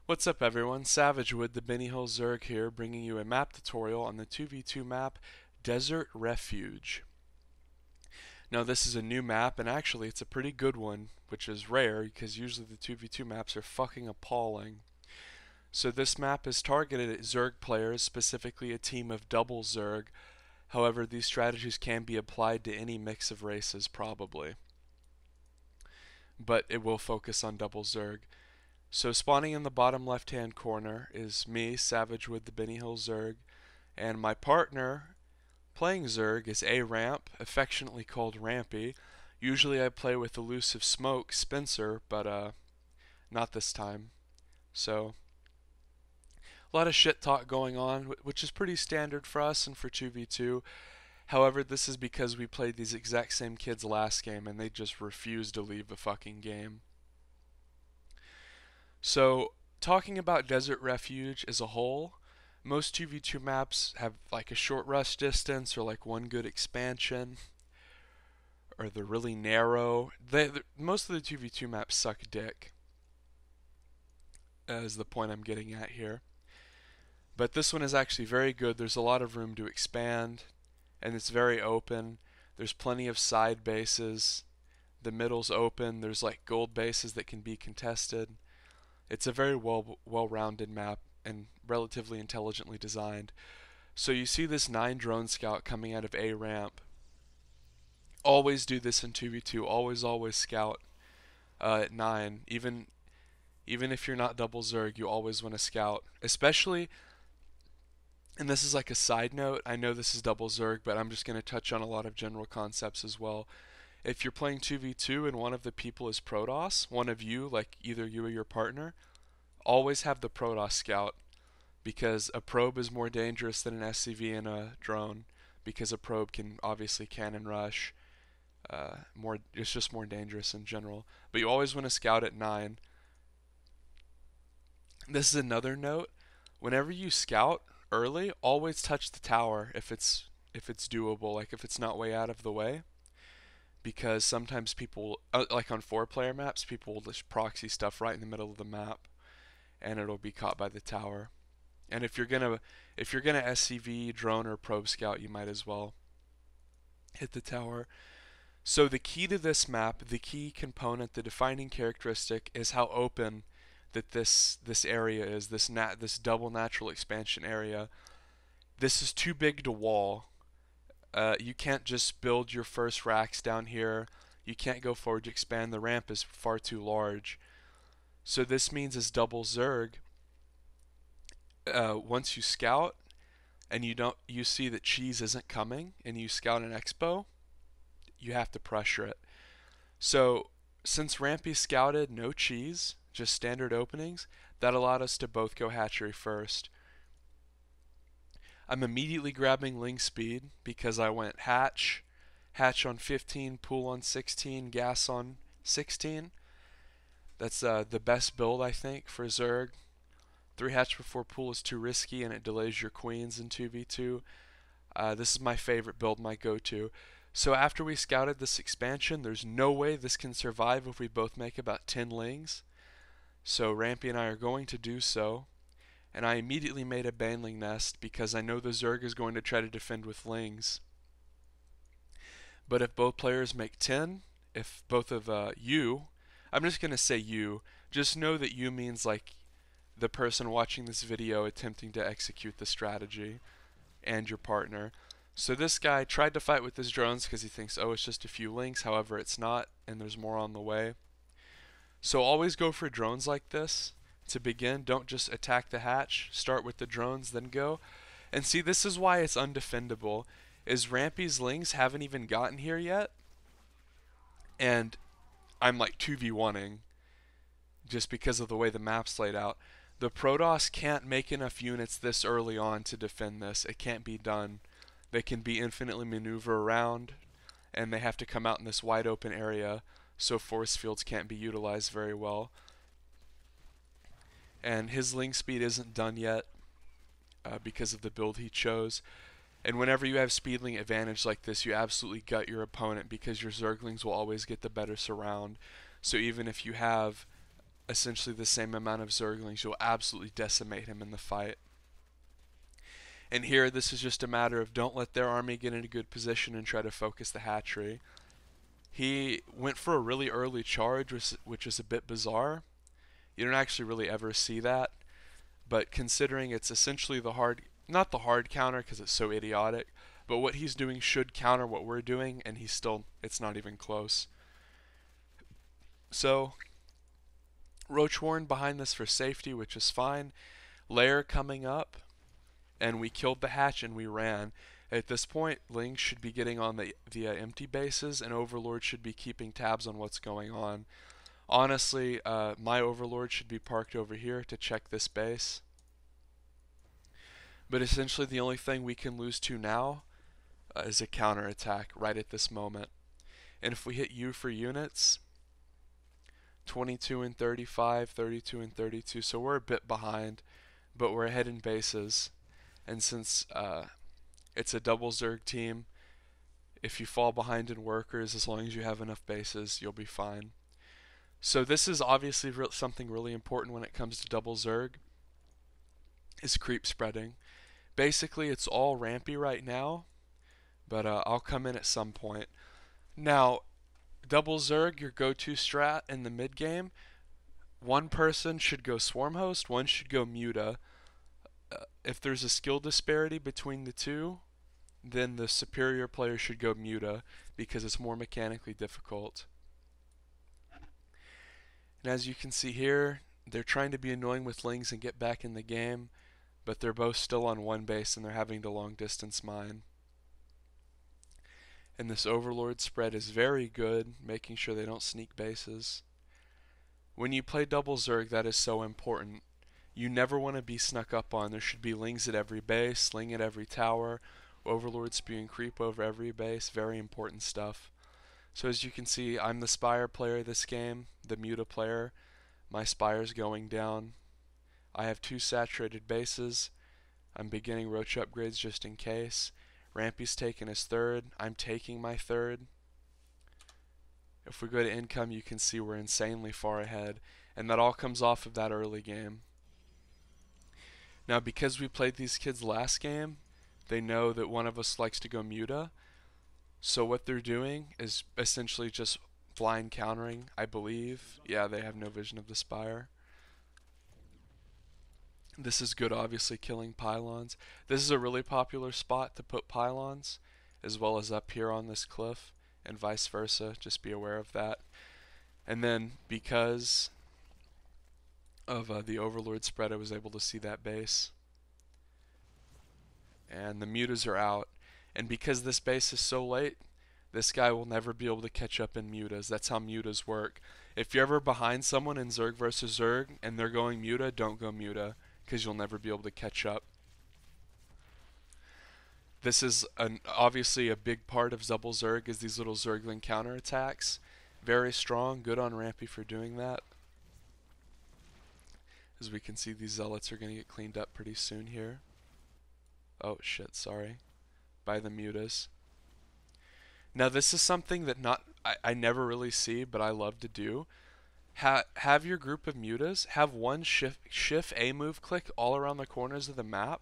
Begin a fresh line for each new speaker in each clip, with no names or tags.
What's up everyone, Savage with the Benny Hill Zerg here, bringing you a map tutorial on the 2v2 map, Desert Refuge. Now this is a new map, and actually it's a pretty good one, which is rare, because usually the 2v2 maps are fucking appalling. So this map is targeted at Zerg players, specifically a team of double Zerg. However, these strategies can be applied to any mix of races, probably. But it will focus on double Zerg. So spawning in the bottom left hand corner is me, Savage with the Benny Hill Zerg, and my partner playing Zerg is A Ramp, affectionately called Rampy. Usually I play with Elusive Smoke, Spencer, but not this time. So a lot of shit talk going on, which is pretty standard for us and for 2v2. However, this is because we played these exact same kids last game and they just refused to leave the fucking game. So, talking about Desert Refuge as a whole, most 2v2 maps have like a short rush distance or like one good expansion, or they're really narrow. Most of the 2v2 maps suck dick, is the point I'm getting at here. But this one is actually very good. There's a lot of room to expand, and it's very open. There's plenty of side bases. The middle's open. There's like gold bases that can be contested. It's a very well-rounded map and relatively intelligently designed. So you see this 9 drone scout coming out of A ramp. Always do this in 2v2. Always scout at 9. Even if you're not double Zerg, you always want to scout. Especially, and this is like a side note, I know this is double Zerg, but I'm just going to touch on a lot of general concepts as well. If you're playing 2v2 and one of the people is Protoss, one of you, like either you or your partner, always have the Protoss scout, because a probe is more dangerous than an SCV and a drone, because a probe can obviously cannon rush. It's just more dangerous in general. But you always want to scout at 9. This is another note. Whenever you scout early, always touch the tower if it's doable, like if it's not way out of the way. Because sometimes people, like on 4-player maps, people will just proxy stuff right in the middle of the map, and it'll be caught by the tower. And if you're gonna SCV, drone, or probe scout, you might as well hit the tower. So the key to this map, the key component, the defining characteristic, is how open that this area is. This double natural expansion area. This is too big to wall. You can't just build your first racks down here. You can't go forward to expand. The ramp is far too large. So this means as double Zerg, once you scout and you see that cheese isn't coming, and you scout an expo, you have to pressure it. So since Rampy scouted no cheese, just standard openings, that allowed us to both go hatchery first. I'm immediately grabbing ling speed because I went hatch on 15, pool on 16, gas on 16. That's the best build, I think, for Zerg. 3 hatch before pool is too risky and it delays your queens in 2v2. This is my favorite build, my go-to. So after we scouted this expansion, there's no way this can survive if we both make about 10 lings. So Rampy and I are going to do so. And I immediately made a banling nest because I know the Zerg is going to try to defend with lings. But if both players make 10, if both of you, I'm just going to say you, just know that you means like the person watching this video attempting to execute the strategy, and your partner. So this guy tried to fight with his drones because he thinks, oh, it's just a few links. However, it's not, and there's more on the way. So always go for drones like this. To begin, don't just attack the hatch. Start with the drones, then go. And see, this is why it's undefendable, is Rampy's lings haven't even gotten here yet, and I'm like 2v1ing just because of the way the map's laid out. The Protoss can't make enough units this early on to defend this. It can't be done. They can be infinitely maneuver around, and they have to come out in this wide open area, so force fields can't be utilized very well. And his ling speed isn't done yet because of the build he chose. And whenever you have speedling advantage like this, you absolutely gut your opponent because your Zerglings will always get the better surround. So even if you have essentially the same amount of Zerglings, you'll absolutely decimate him in the fight. And here, this is just a matter of don't let their army get in a good position and try to focus the hatchery. He went for a really early charge, which is a bit bizarre. You don't actually really ever see that, but considering it's essentially the hard, not the hard counter because it's so idiotic, but what he's doing should counter what we're doing, and it's not even close. So, Roach Warren behind this for safety, which is fine. Lair coming up, and we killed the hatch and we ran. At this point, lings should be getting on the empty bases, and Overlord should be keeping tabs on what's going on. Honestly, my Overlord should be parked over here to check this base. But essentially the only thing we can lose to now is a counterattack right at this moment. And if we hit U for units, 22 and 35, 32 and 32, so we're a bit behind, but we're ahead in bases. And since it's a double Zerg team, if you fall behind in workers, as long as you have enough bases, you'll be fine. So this is obviously something really important when it comes to double Zerg, is creep spreading. Basically, it's all rampy right now, but I'll come in at some point. Now, double Zerg, your go-to strat in the mid game, one person should go Swarm Host, one should go Muta. If there's a skill disparity between the two, then the superior player should go Muta because it's more mechanically difficult. And as you can see here, they're trying to be annoying with lings and get back in the game, but they're both still on one base and they're having to long distance mine. And this Overlord spread is very good, making sure they don't sneak bases. When you play double Zerg, that is so important. You never want to be snuck up on. There should be lings at every base, ling at every tower, Overlord spewing creep over every base, very important stuff. So as you can see, I'm the Spire player this game, the Muta player. My Spire's going down. I have 2 saturated bases. I'm beginning roach upgrades just in case. Rampy's taking his 3rd. I'm taking my 3rd. If we go to income, you can see we're insanely far ahead. And that all comes off of that early game. Now, because we played these kids last game, they know that one of us likes to go Muta. So what they're doing is essentially just blind countering, I believe. Yeah, they have no vision of the Spire. This is good, obviously, killing pylons. This is a really popular spot to put pylons, as well as up here on this cliff, and vice versa. Just be aware of that. And then, because of the Overlord spread, I was able to see that base. And the mutas are out. And because this base is so late, this guy will never be able to catch up in mutas. That's how mutas work. If you're ever behind someone in Zerg versus Zerg and they're going muta, don't go muta, because you'll never be able to catch up. This is obviously a big part of double Zerg, is these little Zergling counterattacks. Very strong, good on Rampy for doing that. As we can see, these zealots are going to get cleaned up pretty soon here. Oh shit, sorry. By the mutas. Now this is something that I never really see, but I love to do. Have your group of mutas, have one shift A move click all around the corners of the map,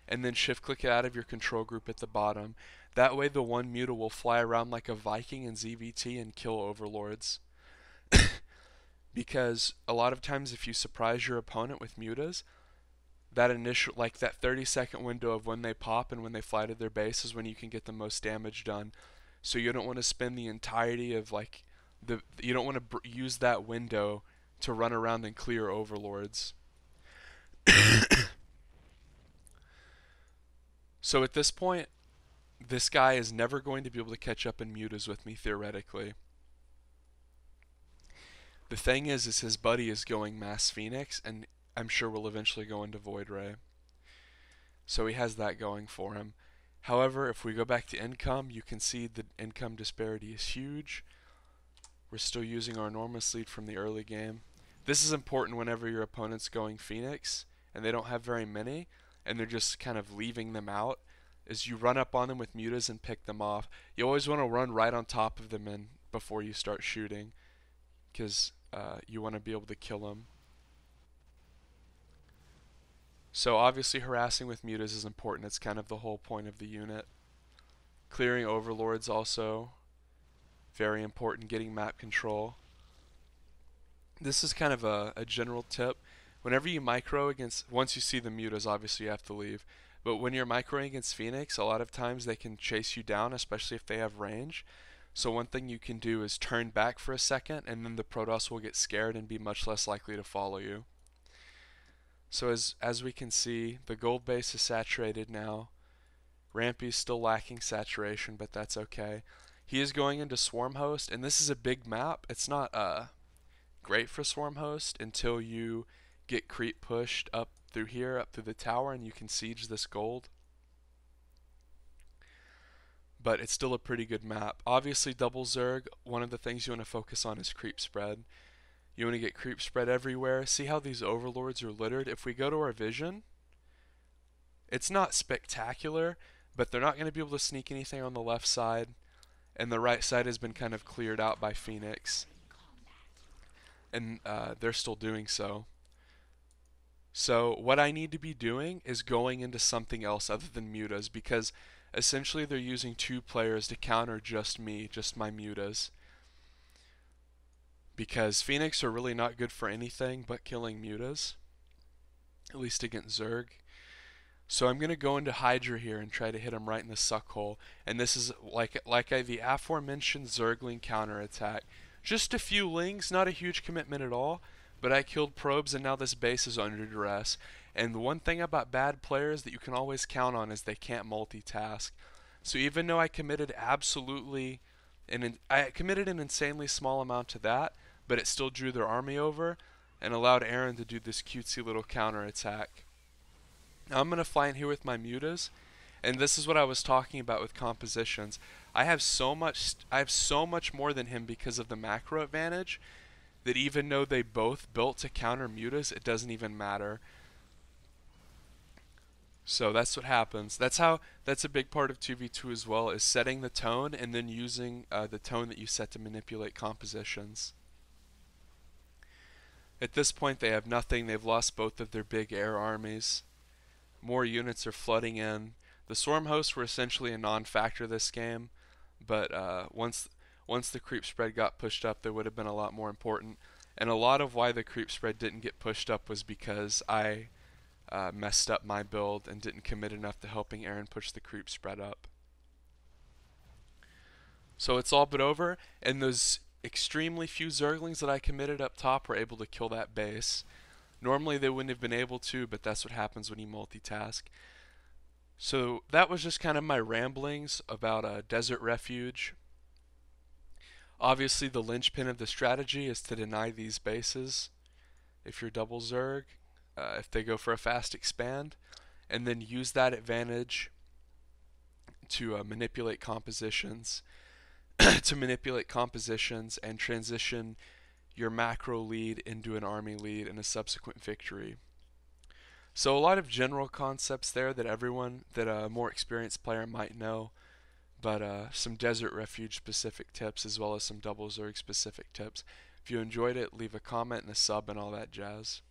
and then shift click it out of your control group at the bottom. That way the one muta will fly around like a Viking in ZVT and kill overlords. Because a lot of times if you surprise your opponent with mutas, that initial, like that 30-second window of when they pop and when they fly to their base is when you can get the most damage done. So you don't want to spend the entirety of you don't want to use that window to run around and clear overlords. So at this point, this guy is never going to be able to catch up in mutas with me theoretically. The thing is his buddy is going Mass Phoenix, and I'm sure we'll eventually go into Void Ray. So he has that going for him. However, if we go back to income, you can see the income disparity is huge. We're still using our enormous lead from the early game. This is important whenever your opponent's going Phoenix, and they don't have very many, and they're just kind of leaving them out, is you run up on them with mutas and pick them off. You always want to run right on top of them before you start shooting, because you want to be able to kill them. So obviously harassing with mutas is important. It's kind of the whole point of the unit. Clearing overlords also very important. Getting map control. This is kind of a general tip. Whenever you micro against, once you see the mutas, obviously you have to leave. But when you're microing against Phoenix, a lot of times they can chase you down, especially if they have range. So one thing you can do is turn back for a second, and then the Protoss will get scared and be much less likely to follow you. So as we can see, the gold base is saturated now. Rampy's still lacking saturation, but that's okay. He is going into Swarm Host, and this is a big map. It's not great for Swarm Host until you get creep pushed up through here, up through the tower, and you can siege this gold. But it's still a pretty good map. Obviously, double Zerg, one of the things you want to focus on is creep spread. You want to get creep spread everywhere. See how these overlords are littered? If we go to our vision, it's not spectacular, but they're not going to be able to sneak anything on the left side, and the right side has been kind of cleared out by Phoenix, and they're still doing so. So what I need to be doing is going into something else other than mutas, because essentially they're using two players to counter just me, just my mutas. Because Phoenix are really not good for anything but killing mutas, at least against Zerg. So I'm going to go into Hydra here and try to hit him right in the suck hole. And this is the aforementioned Zergling counterattack. Just a few lings, not a huge commitment at all, but I killed probes and now this base is under duress. And the one thing about bad players that you can always count on is they can't multitask. So even though I committed an insanely small amount to that, but it still drew their army over and allowed Aaron to do this cutesy little counterattack. Now I'm going to fly in here with my mutas, and this is what I was talking about with compositions. I have so much more than him because of the macro advantage that even though they both built to counter mutas, it doesn't even matter. So that's what happens. That's a big part of 2v2 as well, is setting the tone and then using the tone that you set to manipulate compositions. At this point they have nothing. They've lost both of their big air armies. More units are flooding in. The swarm hosts were essentially a non-factor this game, but once the creep spread got pushed up, they would have been a lot more important. And a lot of why the creep spread didn't get pushed up was because I messed up my build and didn't commit enough to helping Aaron push the creep spread up. So it's all but over, and those extremely few Zerglings that I committed up top were able to kill that base. Normally they wouldn't have been able to, but that's what happens when you multitask. So that was just kind of my ramblings about Desert Refuge. Obviously the linchpin of the strategy is to deny these bases if you're double Zerg, if they go for a fast expand, and then use that advantage to manipulate compositions and transition your macro lead into an army lead and a subsequent victory. So a lot of general concepts there that a more experienced player might know, but some Desert Refuge specific tips as well as some double Zerg specific tips. If you enjoyed it, leave a comment and a sub and all that jazz.